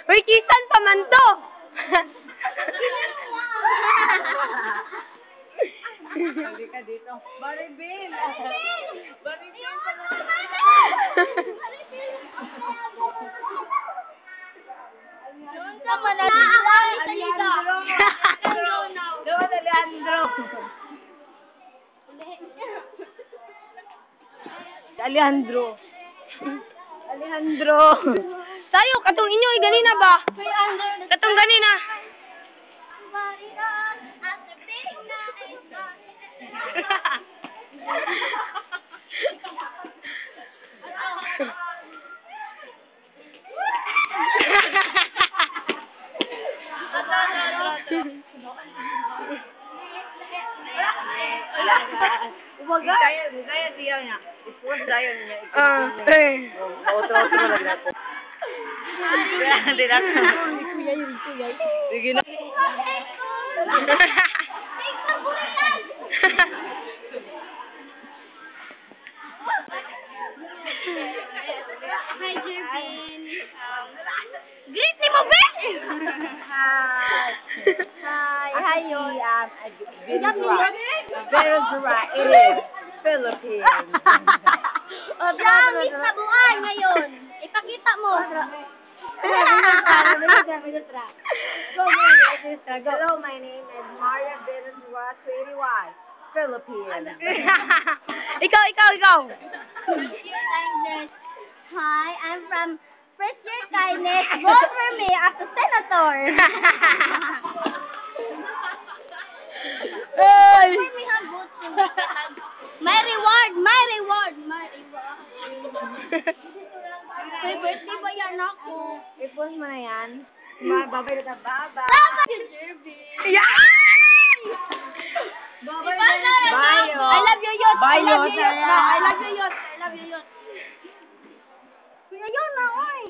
Uy, kisan pa man to! Hindi ka dito. Baribin! Baribin! Sa managlaan! Doon, Alejandro! Alejandro! Alejandro! Tayo, katong inyo, ganina ba? Katong ganina. Saya dia niya. Ipon dayon niya. Otro na lang natin. Hindi na. Kuya yun, kuya. Sige na. Hi, Jervin. Greet ni mo, be? Hi. Hi, yun. Venezuela. It is Philippines. Promise na buwan ngayon. Ipakita mo. Hello, my name is Maria Venezuela, 21, Philippines. Ikaw. First year kindness. Hi, I'm from first year kindness. Vote for me as a senator. Ay! For me, have vote for me. My reward. May birthday ba yan ako? Ipon mo na yan. Babay na ta. Bye-bye. Tama yun, Jervin. Yeah! Bye, yo. I love you, Yot. Bye, I love Yot. you, Yot. I love you, Yot. I love you, Yot. Kuya, yun na, oy.